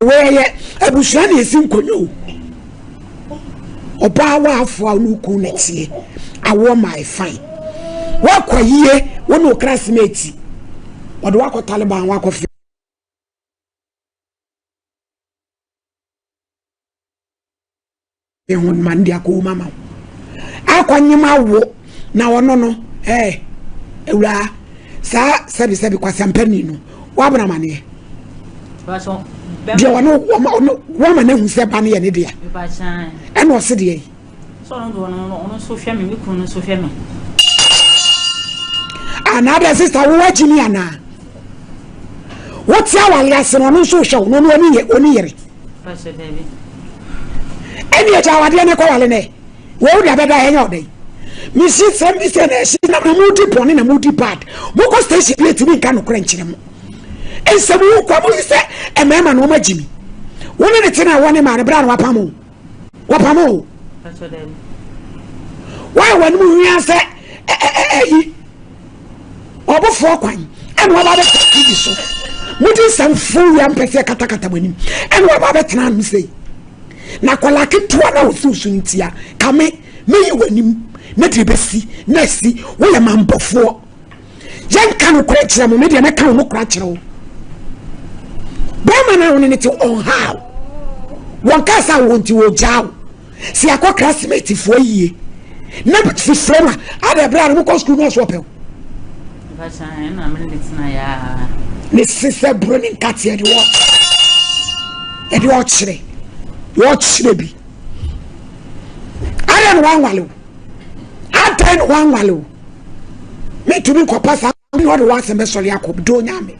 where Abushani is in Kono. Obawa for Nuku next year. I want my fine. Walk a year, one of classmates. Or the walk of Taliban, walk of Mandiaku Mama. I can you my walk now, no, eh, Ura, Sa, Sabi, because I'm penny. Wabra money. There were no woman who said Banny and India. And was city. So no, so family, we couldn't so family. Another sister, watching me now. What's our lesson on social? No, only year. Any child, I call it. Well, the better any day. Mrs. Sampson, she's not a multi pony in a multi part. Boko station to be kind of crunching him. And some who come with a man no Jimmy. One of the ten I want him and brown wapamo. Wapamo. Why when we answer or before quine and what other so? What is some fool young person katakata winning? And what other time say? Nakwalaki to one of Susuntia, come me when him. Netibesi, Nessie, what a man before. Jan can't crack them, maybe I can't look at you. Bama on it on how. One cast I want you jow. See a classmate for ye. Never to from other brother who goes to no swapel. But I am Miss Sister Brunning Catty at watch. Watch, baby. I don't want wallow. I don't want wallow. Me to be copas, I don't want to watch a message. Don't yammy.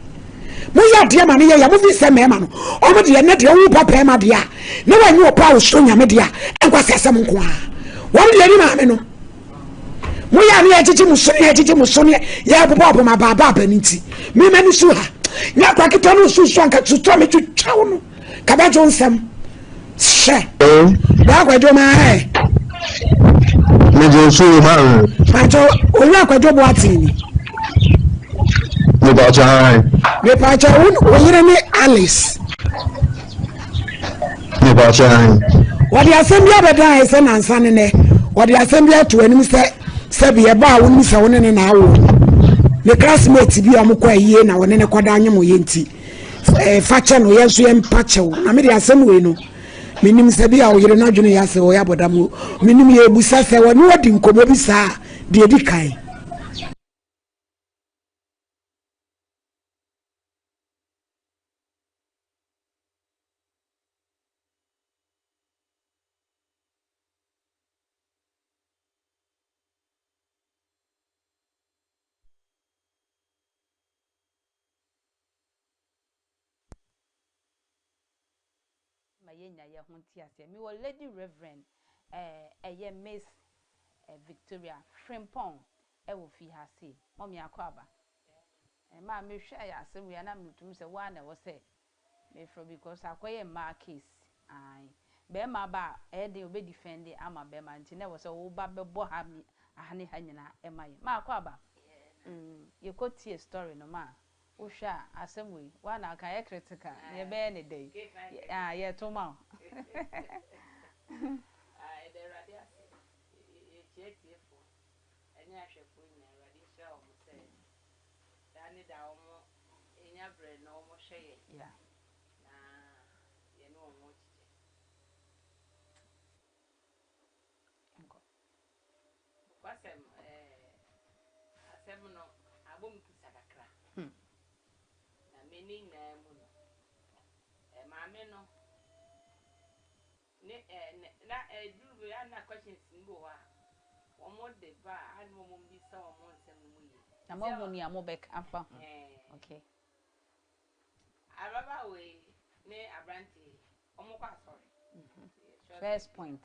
Moya dear man, ya movie some man. Over the net, your papa, my dear. No one knew a power stone, your media, and was a some qua. One lady, mamma. Moya near Timusonia, ya papa, my baba, Beniti. Me, Manisuha. Yakakitano, Susanka to Tommy to town. Cabajon some. Share. Now I do my Major Suhan. Majo, Olaka do Watini. Repacha, Alice. What the assembly of the dice and Sunday, what the assembly to any Sabi about when Miss Owen and our the classmates be a Mukwa yen now and then a quadanium yenti. Fachan, we answer and patcho. I made the assembly. Minim Sabia or you're not junior, so I have a minim Busasa, or no didn't come over, dear Dikai. Me was Lady Reverend Miss Victoria Frimpong will fee her say, Mommy Aquaba. And my me share ya say we are not to say one I was say, me from because I quite my case. I bear my bar, they will be defending Ama Beman, and never so old Babby Bohami, a honey hangina, and my Aquaba. You could see a story no ma. Usha, assembly, one I can critical, near any day. Yeah, tomorrow. Okay. First point.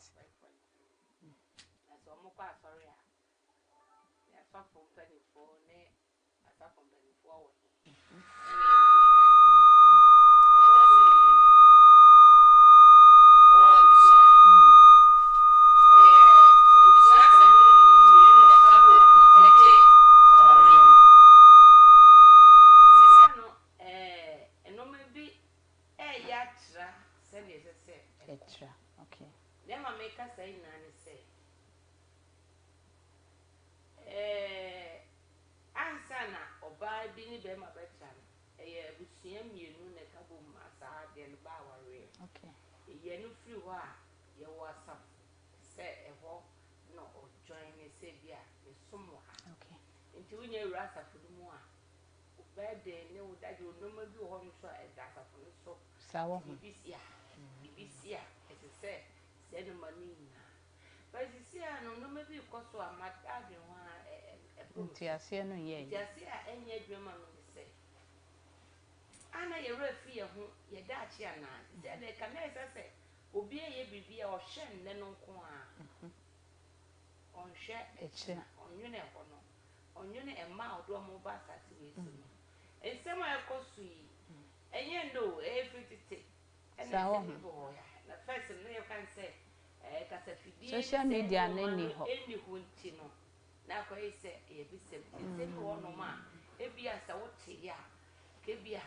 Etra. Okay. Then I make us say nani say. Answer na oba bi ni be ma betra. Busua mienu na ka bom asa de no ba ware. Okay. Ye no free ho a ye WhatsApp say eho no o join me say bia me somo ha. Okay. Nti unye rasa fudu a birthday ne wo daddy no ma bi ho no so e da asafo no so. Sawo. Bibisia. Bibisia say no money na. But sia no ma bi ko so amata adwen ho a Nti ase no ye. Nti ase a enye adwuma no say ana ye refi ye ho ye da achi ana se de ka na say obi ye bibia o hwe nne no nko a on hwe eche onwene ho no onwene emma odo mo ba asase we su no ensem a ekosu yi enye no everything Sawo. na first no you can say kasa fidie social media na ni ho eni ho nti no na kwa ise ye bisem ise bi wo no ma ebia sa wote ya ke bia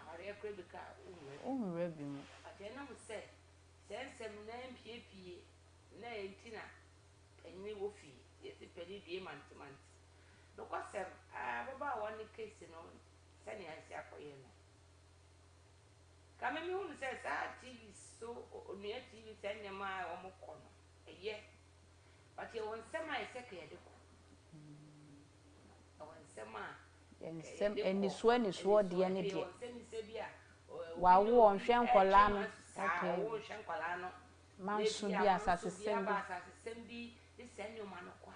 aware ekra bi ka umre bi mu atena mu se sensem na mpiepie na entina enyi wo fi yesi pedi die mantement no kwasem baba woni case no sani ansi akoye no kame mi hu se sa TV so onua TV sani ma o mo kono eye but ye won sema ise ka ye de ko won sema ensem eniso de ne de won semi se bia wa wo onhwe nkola no okay wo hwe nkola no manso bi asase sembi sembi de sani ma no kwa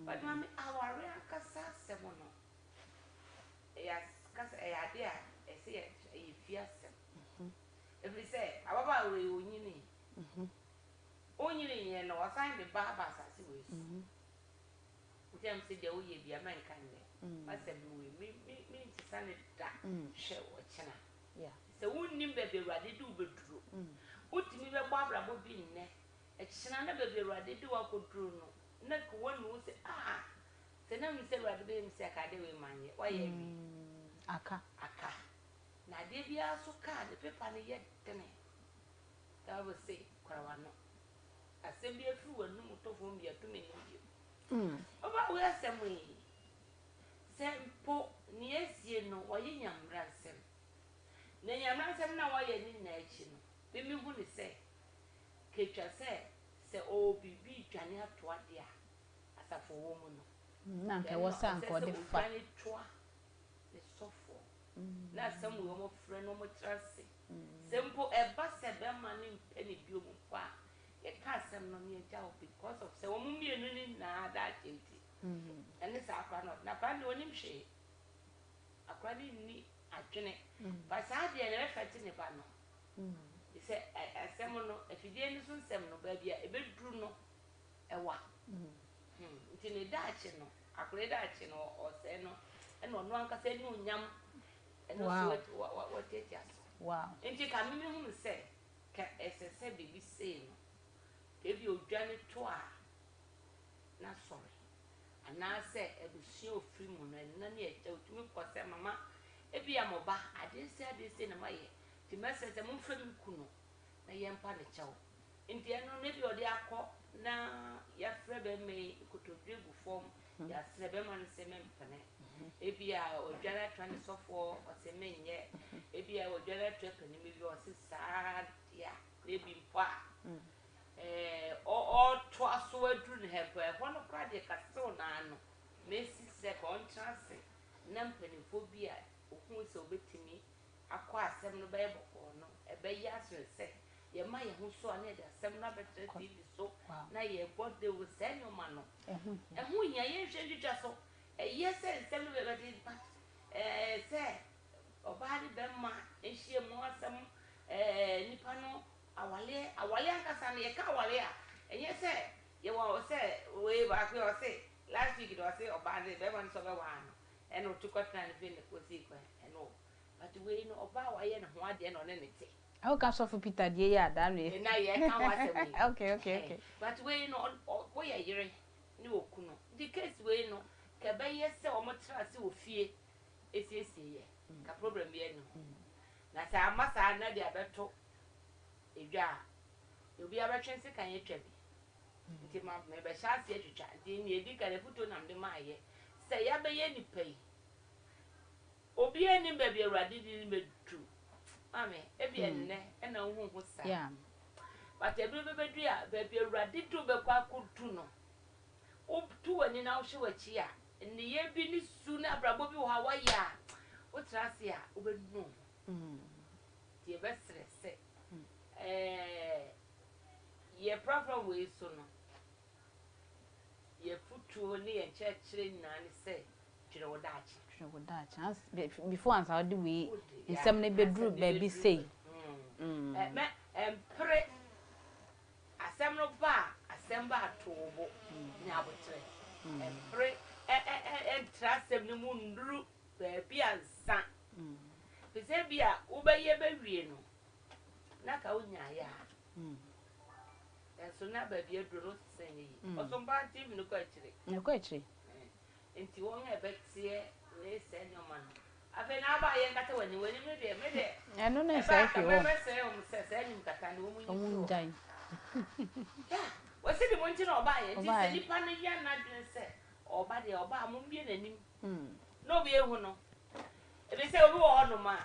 but mami aware akasa semo no yes kasa ya de a ese ye fiasem every say ababa we onyini onyini ye no wasan de baba asase we su utem se de oye bia man kan de masem we mi tisane da hwe wo chena yeah se wonnim bebe ruade du beduro utimi be gbo abrabo bi nne e chena na bebe ruade du akoduro no na ko wonu se se na mi se ruade be mi se ka de we manye wa ye bi aka na de bia so ka de paper ne ye tene da wo se kwarawa no asem bi afiri wonu mutofo mi atumi ni bi oba we asem yi sempo ni esie no wo ye nyamra asem na nyamra asem na wo ye ni na echi no bi mi hu ni se ketwa se o bibi dwane ato ade a asafo wo mu no na nke wo san ko de fa dwane toa le sofo na asem wo mo frɛ no mo trase sempo eba se be ma ni mpeni bi omu pa ye ka asem no me ja because of se wo mu mienu ni na da tenti ene sa akwa no na pa de onim hwe akwa ni adwene ba sa de na refeti ne ba no ise asem no afidie ni so nsem no ba bia ebeduru no ewa nti ne daachi no akure daachi no o se no eno no anka se ni onyam eno so what it is wow nti ka mi hu se ka esese bibi se no ke bi odwane to a na sorry ana se ebusia ofiri mu no na ne eche otumi kwose mama ebi amoba ade se na maye ti message mo mfa mi kuno na yempa ne chewo nti eno ne bi ode akọ na ya frɛ be me kotodwe gu form ya srɛ be man se me mpene ebi a odwara twane sofo o se menye ebi a odwara trepe ni me bi o se sad ya ebi mpa o to aso aduru ne hepo e ho no kwa de ka so na ano mesi se contrast na mpanifo bi a ohun se obetimi akọ asem no be boko no e be ya so se ye ma ye ho so na de asem na betre TV so na ye body wo se no ma no ehun ya ye hwe dwetwa so ye se nsem no be betre but se oba de be ma ehie mu asem nipa no awale ankasa na ye ka awale a enye se ye wo se we ba ko se last week do se oba de be man so be wa no eno to kwatna ne be ko si kwa eno but we no oba wa ye ne ho ade no ne te how ka so for Peter die ya da no na ye ka wa se we okay but we no wo ye yire ni okuno the case we no ka be ye se o mo tra se ofie esiesie ye ka problem ye no na sa amasa na dia beto edwa obi abetwense kan yetwa bi nti ma me be hyase atwitwa nti ne edi ka le foto nam de ma ye se ya be ye nipa yi obi ani ba bi awurade di medu ame e bi enne e na hu sa yeah but e bi bedu a ba bi awurade du be kwa kodu no o tu wani na wo hwe wachi a ne ye bi ni su na abrabo bi wo ha wa ya wo trase a wo be nu ti e be stress ye problem we so no ye futu ne ye chechire nyina ne se twere wo daachi chance before answer the way nsem ne bedru baby say me pre asem no ba asem ba tobo nya botre pre trasem ne mu nduru baby ansa pese bia wo be ye be wie no na ka wonya ya so na baby aduro senyi osomba TV no ko achire enti won e betie we se no man afi na ba ye ngata wani me de eno na say fi wo me se o se ni ngata no mu omun dai we se di monti na oba ye ti se nipa no ya na dwen se oba de oba mo mbie nanim no bi ehu no e be se obi wo ho no ma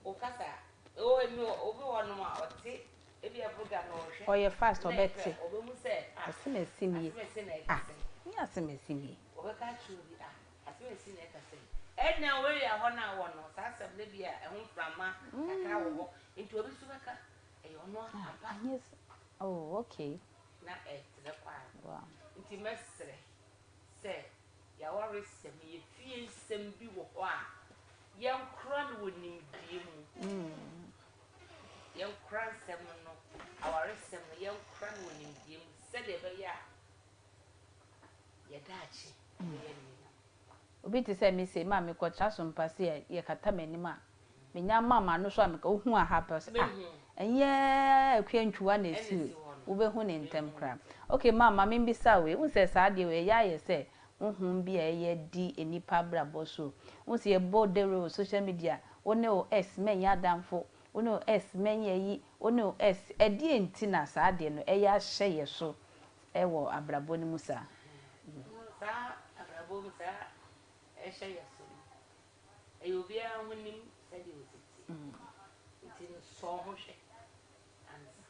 o kasa o emi obi wo no ma o ti ebi ebuga no hwe oye fast obeti obi mu se asemesini ni asemesini obeka churi asemesini e kase edna we ya ho na wo no sa asem le bia ehun frama kakra wo ho nti obi su beka e ono apa yes oh okay na etre kwa wow nti mesre se ya wori sem ye fie sem bi wo ho a ye nkra no wonimdie mu ye nkra sem no awari sem no ye nkra no wonimdie mu se de be ya ye daachi obi ti say me say ma me ko traso mpase ye kata manima me nya mama no so ameka ohu a happens enye akwantwa na esi wo be hu ne ntem kra okay mama me mbisa we unse sa de we ya ye say ohun bi ye di enipa brabo so unse ye bodero social media one o s men ya damfo one o s men ye yi one o s edi enti na sa de no ya hye ye so e wo abrabo ni musa sa abrabo musa ehye yeso eyobia honim sadi ositi nti so ho hwe ansa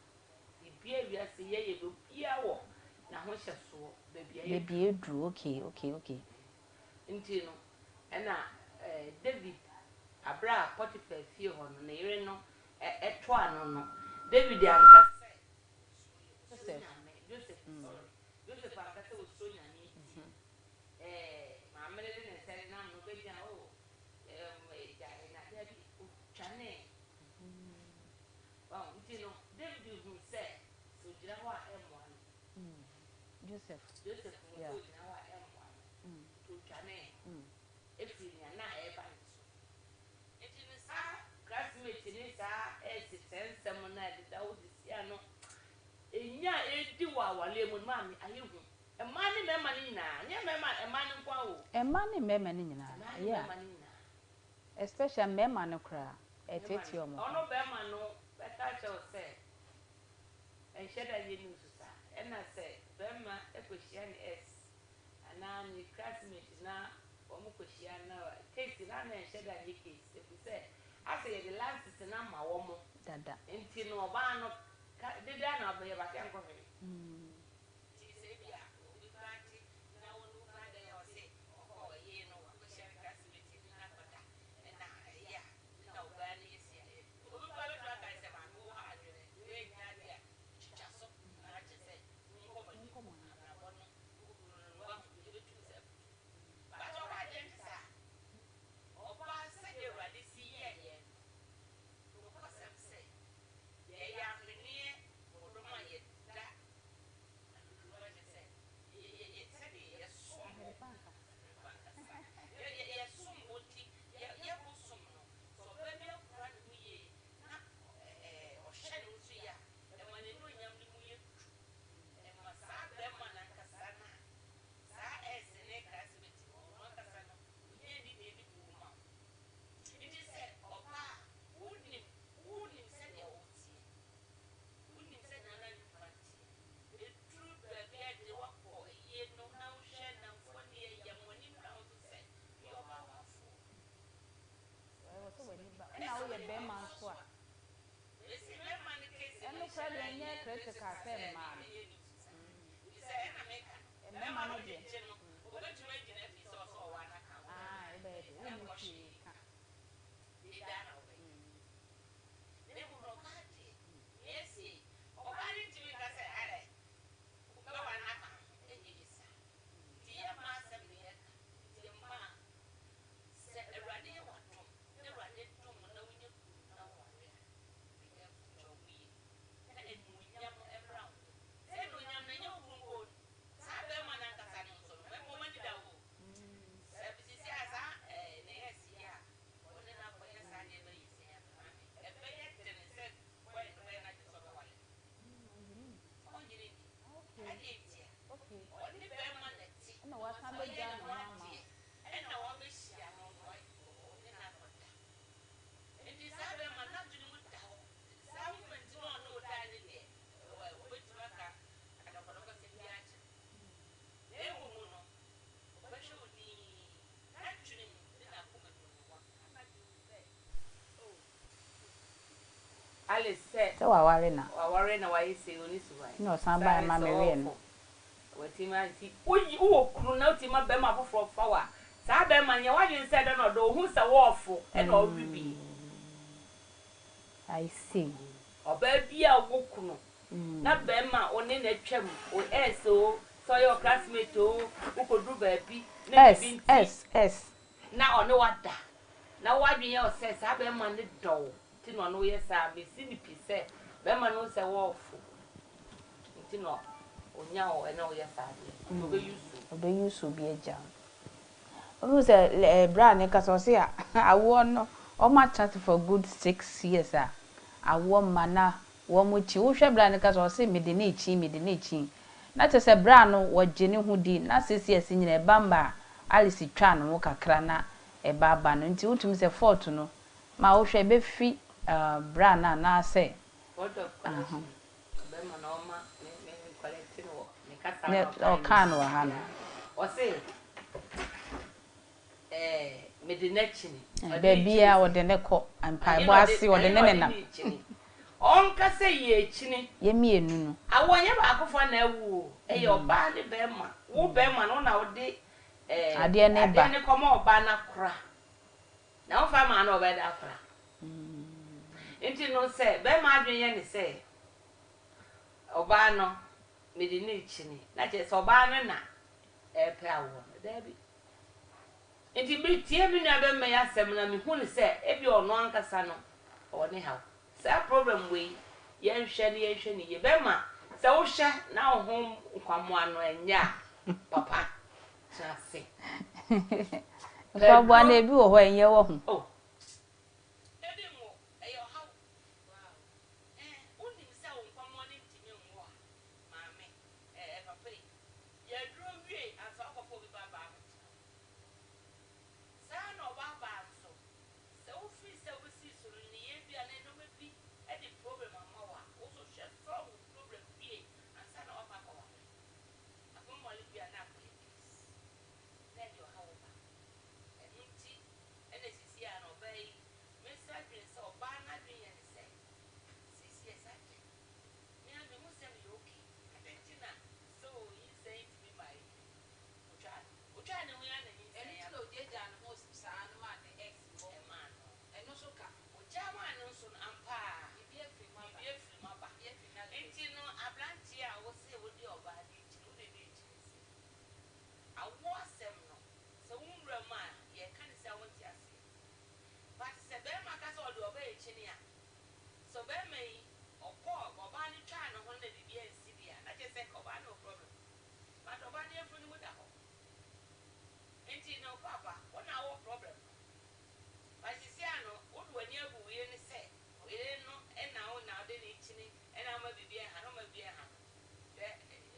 bibia wiase ye do bia wo na ho hye so baby edru okay nti no ena David abra Potiphar fie ho no na yire no eto ano no David anka Joseph anka se osonya ni mamele ne sere na no be dia o ja na dia bi chane nti no David hu se so jira ho a emo ano Joseph so jira ho a emo ano to chane efi nya na e ba nso eti ni sa classmate ni sa sensem na de dawo disi ano enya edi wa wale mu mami ayehu emani mema ni nyina nya mema emani nkwa o emani mema ni nyina yeah especially mema no kra eteti omo ono bema no beta che o se ensheda ye ni susa ena se bema ekohia ni s ana ni classmate na omo kohia na case na na ensheda ye case efi se ase ye the last na ma wo mo dada enti no oba no dede na abaye ba kan ko fe so a esi me man case ɛno kora de ɛnyɛ critical sɛ mmaa no isa na meka me mmarima man no no deɛ je no obetuma gina fi so so wa na ka wobɛyɛ de wonni hwee ka de da na obe ne mu no ba de esi oba ni timi ka se are be wa na ka enye bisa ti ye ma asem ne ye ka ti ma se awurade wa dum awurade dum na wonye kunu na ware a be future wi na enunyam emra wo se enunyam na nya wo ngo sa be ma na nkasa ne so no me mo ma da wo se bisisi asa ne esi ya woni na ko ya sa ne be yisi ya ma me e be ye tene se ko e no be na je so be wale onyiri ni ade etia okay oni be ma na ti ɛna wasan bɛgya ne ho ama wo ena wa be hia no no ai oni na ko da enti sa be ma na dunu mu da ho sa moment no no da ne de wo betuma ka adakɔdɔkɔ se bi ache na ewu mu no obɛhwɛ oni na dunu mu ne na ko madu no wa na dunu se oh ale se sɛ waware na waware na wayi se oni subai na ɔsan baa ma mewie no watima nti wo kunu na otima be ma foforo fawa saa be ma nye wadwen se de no do hu se wofo e na obibi I see oba bia wo kunu na be ma oni na twam o eso so your classmate o ukodru ba bi na bi s na oni wada na wadwen ye o se saa be ma ne do ti no no ye saa me si ni pi se be ma no se wofo nti no onya o ena o ye saa de obe yusu bi agya onu sɛ bra ne ka so se a awo no o ma chat for good 6 years a awo ma na wo mo chi wo hwɛ bra ne ka so se me de na echi na te sɛ bra no wo gye ne ho di na 6 years nyina e bamba alice twa no kakra na e baba no nti wotum sɛ fort no ma wo hwɛ be fi bra na sɛ be ma no ma me collect no me kasa ne o kan wa ha no o se me de na chini be bia wo de ne kɔ ampai bo ase wo de ne nenam on ka se ye chini ye mienu no awonye ba akofo na awu e ye oba ne be ma wo be ma no na wo de ade ne ba ade ne komo oba na kora na wo fa ma na oba da kora enti no se be ma adwen ye ne se oba no me de ne chini na je se oba no na e pe awo da bi enti bi tie mi na be me ya sem na me hu ne se e bi ono ankasa no o ne ha sa problem we ye nhwe ne ye be ma se wo hwe na wo ho nkwamo ano enya papa chase fa bo na ebi wo ho enye wo ho oh ebi mo e yo ha wow unim se wo nkwamo ne ntimi nwo a maame papa ye dro wie ansa akofo bi baba sa no baba so se wo fi se wo si suru ni ye bia na no bi e di problem amawa wo so hwe solve problem wie ansa na wa papa wa afọ mọlẹ bia na akọ case na yo ha wo ba enunti ene sisi a no bai me sa dwen se oba na dwen ye ne se sisi e sa dwen me a me mu se me okay adentina so you say to me my ucha ne hu ya na ni se ya no je ja no mo sa no ma de ex mo e ma no eno so ka ucha ma no so ampa bi e fi ma ba enti no abranti a wo se wo di oba di chi wo de di chi se awo asem no se wo nwura ma ye ka ne se wo ti ase but se be ma ka se o de oba e chi ne a so be mai okọ oba ni twa no ho na bibi ensi bia na je se oba no problem but oba ni efu ni mu da ho enti no papa wona wo problem no but sisi ano wo do ani abu we ni se we no e na wo na de ni chi ni e na ma bibi e ha no ma bibi e ha de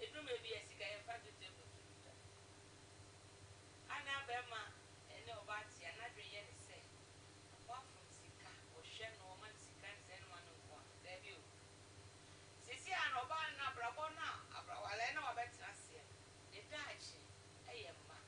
edu ma bi esika e fa tutu tutu ana be ma ene oba ti ana dwen ye ni se apart from sika o hwe no ma sika nze no ma no ko da bi o sisi ano oba na brabo na abrawale na obetra se de dachi eye mma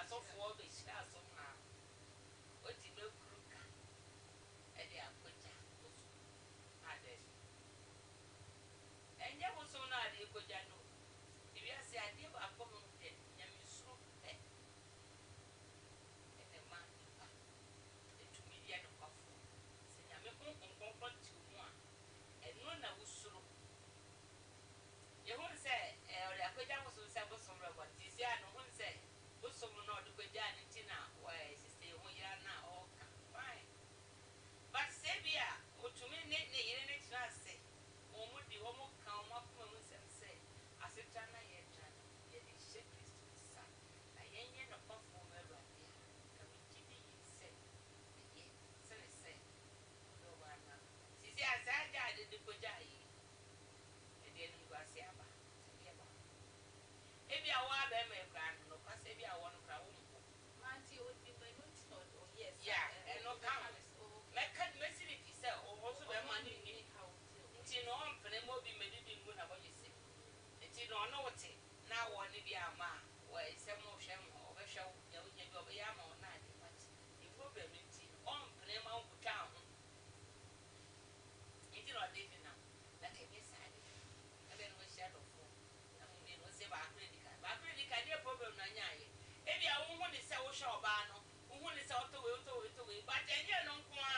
so for be share so na o ti me kuruka e de akoja osu ade enye wo so na ade koja no ebi ase ade ba ko mo de nyame suro e ene ma nipa etumi dia no kwafo se nyame kon ti mu a eno na wo suro ye hun se o de akoja wo so se bo so mra what is ya no hun se bo so mo no de koja ni tina wa siste ho ya na o ka fine but say bia otumi ne yire ne tira se o mu di o mu ka o ma kuma mu sem se asetra na ye tra no ye de she Kristo sa na yenye no kwafo mo awurade a ka mi gidi yi se ye se do ba na sisi asaja de koja yi e de no gwa se aba se bia ba ebi awa ba me kra no kwa se bia wo no kra wo mpo Manti o di me no ti no yes. yeah and no count like cut message ki say o also be man ni how nti no on pene mo bi medidi ngu na boye se nti no no wote na wo ni bi ama wa se mo hwe mo o be hwe wo ya wo nya bi o be ya ma o na ade but the problem nti on pene ma wo twa ho nti no de fi na na ke bi sa de ebe no share do fo na mo bi no se ba credit card dey problem na nya ye e bi a wo hu ni se wo hwe oba no wo hu ni se o to we but enye no nko a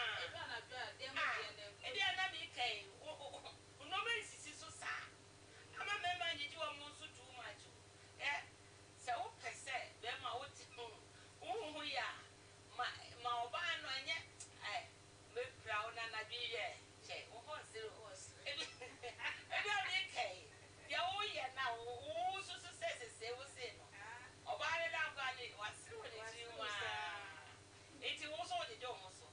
ebi na bia dem e bi na mi kai o no me sisi so sa ama me ma nyi ji wo mo so too much eh se wo pese be ma wo ti wo ya ma oba no enye me proud na bi ye che wo ho zero e bi mi kai ya wo ye na wo so se wo se no oba ne da gwa ni wa siro ni ti wa eti wo so de jo mo so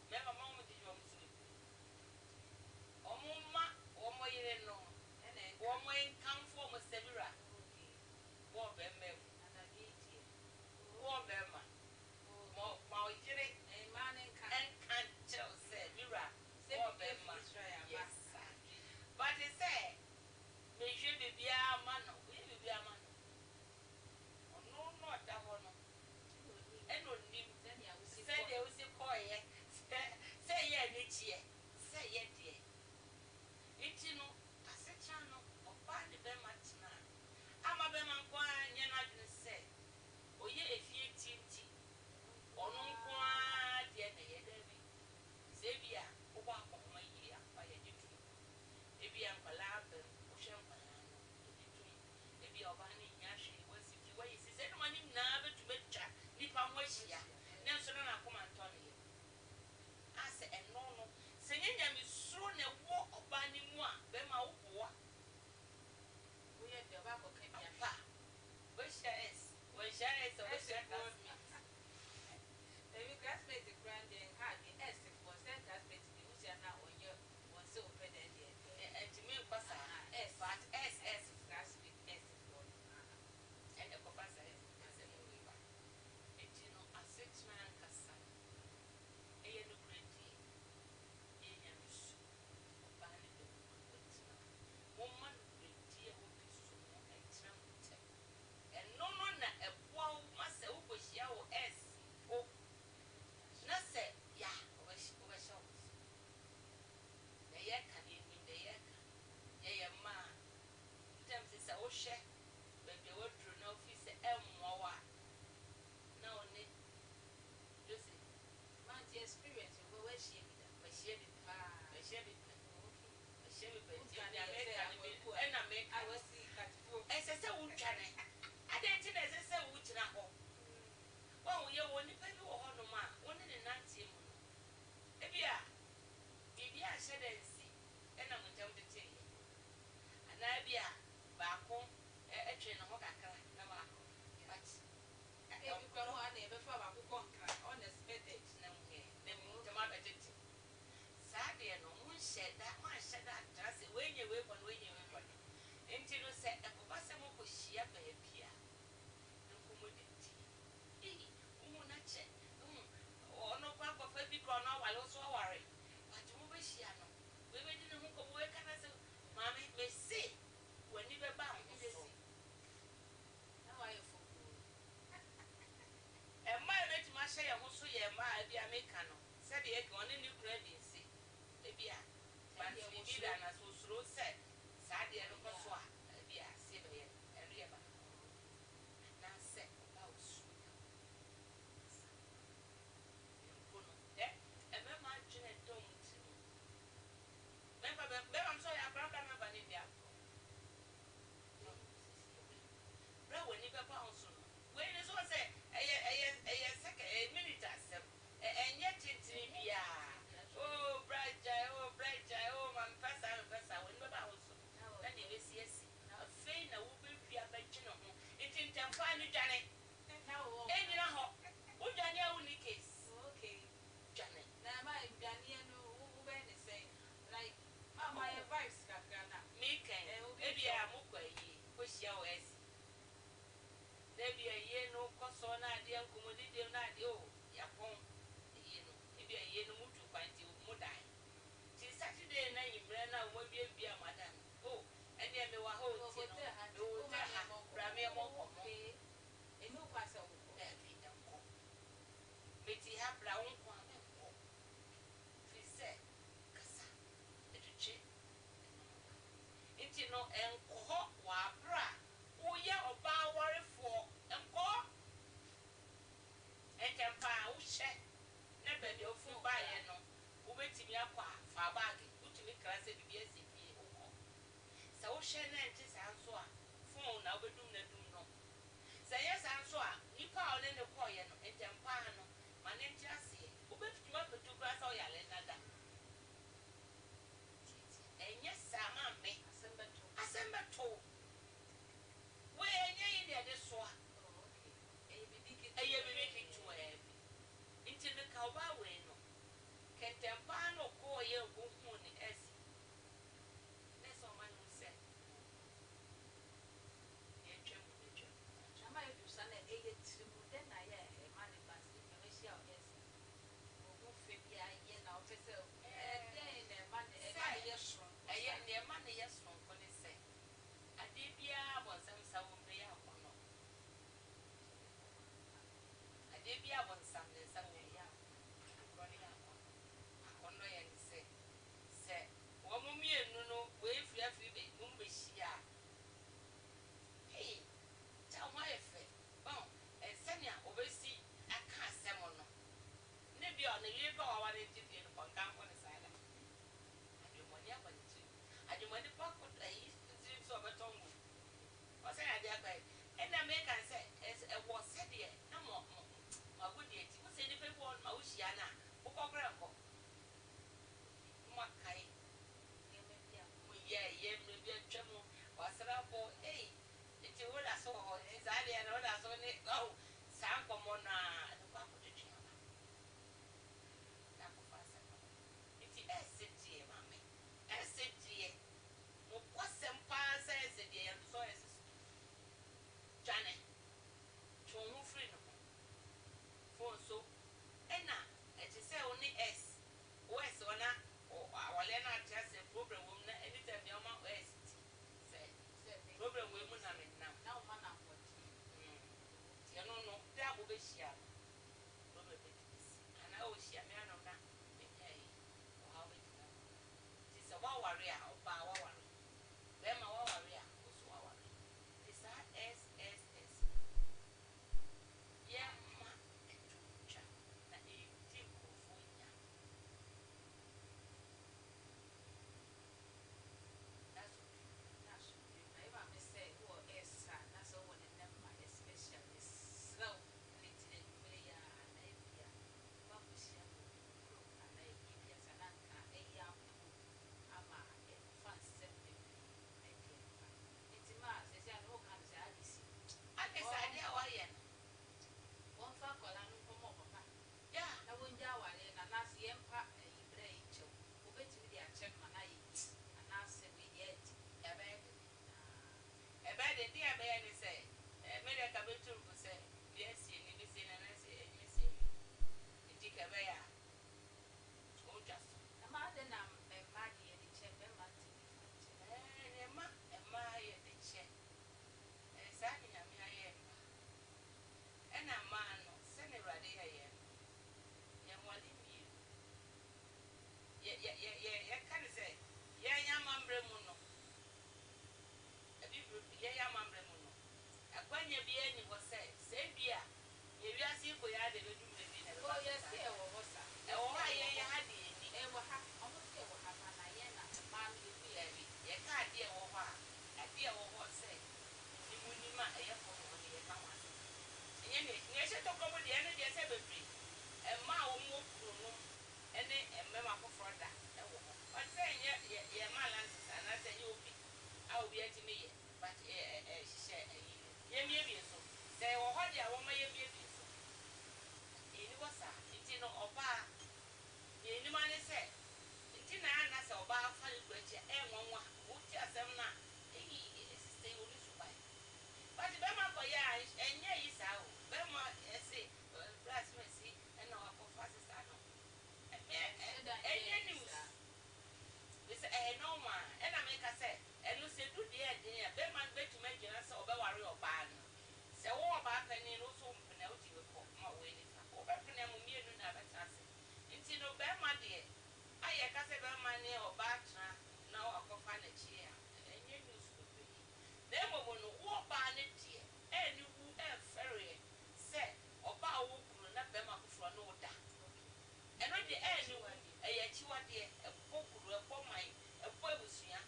Ida na so slow set. Sadia no koso a bi a se be ye ere ba. Na se ba osu ya. Mpo no. E me ma dwene dom ti no. Me am so ya bra me ba ni dia. Bra woni be ba on so no. We ni so say eye second a minute asem. Enye tintini bia. Oh bright oh man pesa woni be ba on so. Na de be siesi. Afei na wo be hwia ba dwene ho. Ntintempa ni dwane. Enyina ho. Wo dwane a wo ni case. Okay. Dwane. Na ma dwane no wo be ni say like my advice kakana. Me kan. Ebi a mo kwa yi. Ko hia o esi. Debi ye no koso na ade nkomodi de na ade o yapon ye no ebi ye no mutu kwanti mu dan ti Saturday na yimre na mo bia madan o ene me wa ho ti no o ta ha bra me mo ko mo enu kwasa wo e bi enko meti ha bra won ko enko fi se kasa etuche nti no enko wa bra wo ye oba warefo enko entempa wo hye na ba de ofu ba ye no wo betimi akwa fa bag utimi krase bibia sepie wo sa wo hye na enti sanso a phone na obedum na dum no sa ye sanso a nipa o ne ko ye no entempa no ma ne nti ase wo betumi apetu krasa o ya le nada enye sama me asembeto we enye yi de so a eye bibi kitu inti me ka ba we no kentempa no ko ye go hu ni esi na so man no se ye twem ni twem chama ye du sana eye timu den na ye man pass ni me sia o esi ogu fe bia ye na o pese den na man ye so eye ne man ye so ko ni se ade bia bon sam sa wo mbe ya kono ade bia bon sam ne sa wo ya akono ye ni se wo mu mienu no we fi be mu be hia hey ta ho efe bon senia obesi aka asem no ne bia no ye ba wa ne tifie no kan ko ne sala adwumoni abanti adwumoni pa ko ayi tiri so betongo o se na dia kai na me kan se e wo se de na mo agudi eti wo se ni pe wo ma wo hia na wo kokra ko makai ye me bia twemo wasra bo eti wo da so ho izali na wo da so ni oh san komo na no kwa ko twetwe aba na ko fa se ko eti esetie mame esetie mo kwasem pa se esetie ya so esetie jane twon free no phone so ena eti se oni OS ona wale na just problem wo na anytime ya ma OS say problem we mu na me na o ma na ko ya no da bo be hia problem be tisi ana o hia me anom na me hey o ha be tina ti se wa ware a o ba wa ware be ma wa ware a o so wa ware ti sa SSS ye ma etucha na e ti krofo nya that's okay. I may say, oh, yes, that's all one and never especially slow little player and a beer. Babushia, and a beer, and a yam, ama, ne obatra na wakofa na chi a enye news bebre na emomo no wo ba ne die eni wu e fere se oba wo kunu na be ma kofro no da eno de eni wu eye chi wade e bokuru e boman e bo ebusua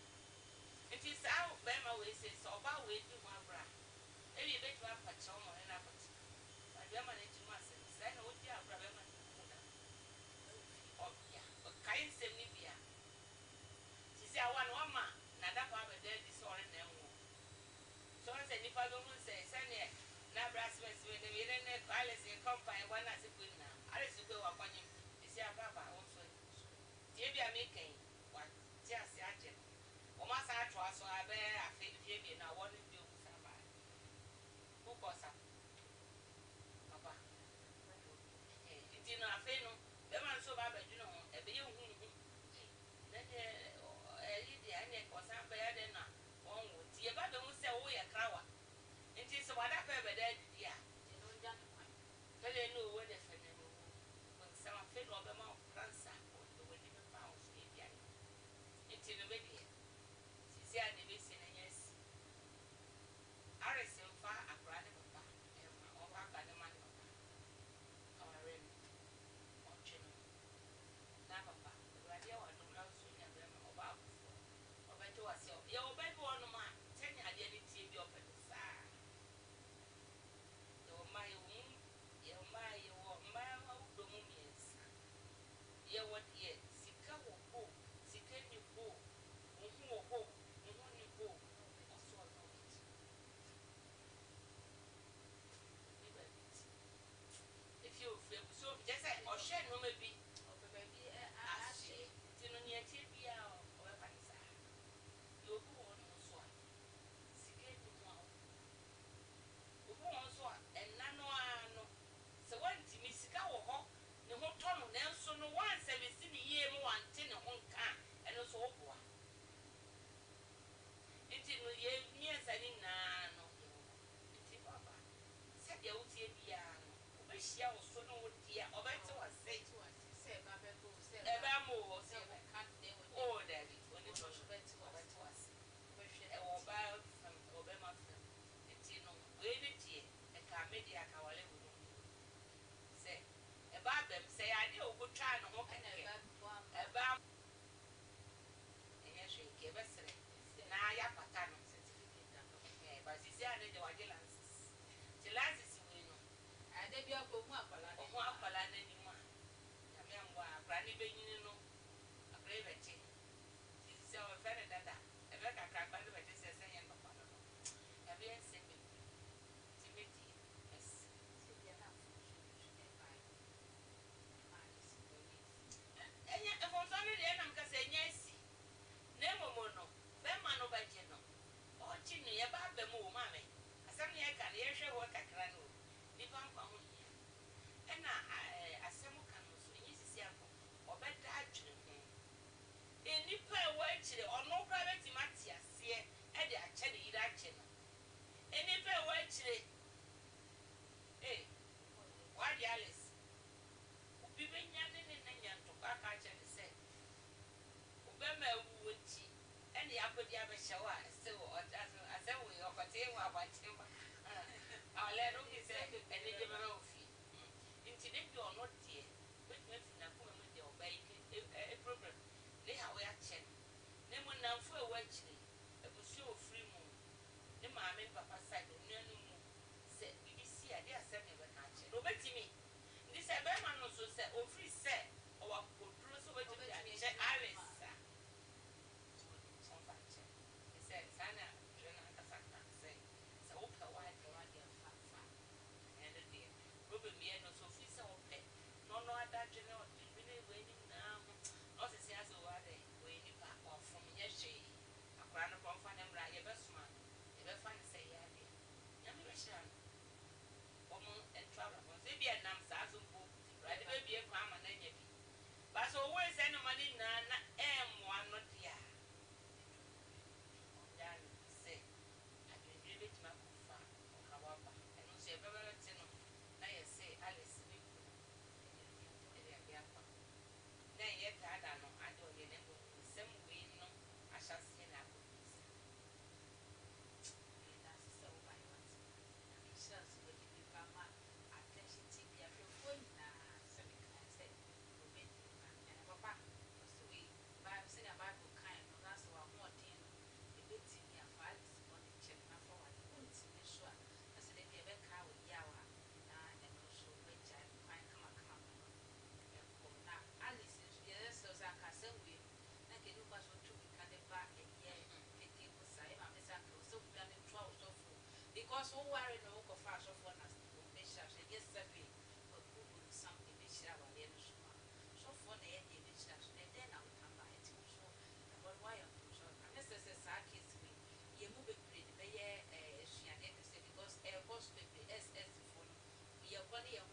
nti sa be ma we se so oba we di ho abra ebi betwa pa che o mo ne na kwati ba be ma ne chi ma se se na wo di abra be ma ne ku na obia o kain sem ni bia ti se awan wa ma na da pa be de di so re na enwo so se ni pa be mu se ne na brasmes we ne yere ne kwale se company wana se ku na ale se ku wa kwanyim ti se ababa wo so ti e bia me kan wa ti ase aje no o ma sa atwa so abe afi fie bi na wo ne bi o sa ba ku ko sa papa nti no afi no be man so ba ba dwene ho e be ye hu hu na de yi de ane ko sa ba ya de na won wo ti e ba be mu se wo ye krawa nti so wada pe be da di a ti no nja ne kwan pele no wo de fe ne no wo se ma fe no be ma cancer o de wo ni be pa o so e bia nti no be de si si a de be si na yes ares mfa akra ne papa e ma o ba ka ne ma ne papa aware no o twe no na papa awade wa dum na so nya be ma o ba afofo o be to wase o ye o be bi wonu ma tenya ade ne tie bi o pe do saa ye o ma ye wo ye o ma ye wo ma wo do mu miensa ye wo de sika wo bo sika ni bo ohu wo bo ohu ni bo o so no bit ni ba bit if you feel so just say o share no ma bi o pe ba bi a share ti no ni atie bi a o be fa ni saa ye obi wo no so a sika ni ho a obi wo so a enna no a no se wanti mi sika wo ho ne ho to no na nso no wan service ni ye mu wante ne ho nka eno so wo boa nti no ye miensa ni na no ye wo nti baba se de wo tie bia no obehia wo so no wo dia obete wa se ba be ko se ba mo wo se wo kan de wo oh daddy oni so obete wa se obehwe e wo ba fam wo be ma fam nti no we ni die e ka media ka wale wo no se e ba bem se ya de wo twa no ho keke e ba enye hwe ke be sere na ya pata no certificate ato ba sisi ane de wage lances ti lances we no ade bia ko mu akwala na ni mu a ya me ambo akra ni be nyini no akra e beti ti se o fe ne dada e be ka akra ba ne beti se se yen papa no no ya be se be ti me di yes se bia na fo so e ba ma ni si do ni enye e fo so ni de na mka se enye si na momo no be ma no ba je no o chi no ye ba ba mu o ma me asem ne ye ka ne ye hwe ho kakra no ni ba nkwa ho hia ena asem ka no so enyi sisi akọ obeda adwene ho eni pa e wa chire ono kra beti mati ase e de ache ne yira ache no eni pa e wa chire wa di alice obi benya ne na nya to ka ka ache ne se obe ma wu nti ene yakodi abehyewa se wo ase wo yokote wo abachema ale no bi se ene je baba ofi nti de bi ono de bet me fi na kuma mu de obai ke problem le ha wo ya chen ne mu na mfu e wa chiri ebusu ofri mu ne maame papa side onu mu se bibi si ade asem ne be ka che no betimi ndi se be ma no so se ofri se o wa koduro so betimi ade che alice sana jona kasaka say sa opa wa de fa and the robe me no so fi sa opa no ada jona o de bi ne we ni na ho no se se aso wa de we ni pa o fom nye hwe akra no kon fa na mra ye be suma ye be fa ni say ya de ya me be shira no o mo entraba mo se bi enam sa so mpo ra de be bi e kwa ma na nya bi ba so we se no mani na na mo ano dia say adwendwe betima kofa okawaba eno so ebebelete no na ye say alice ni kunu ene bia akwa na ye tada no ade o ye ne mo body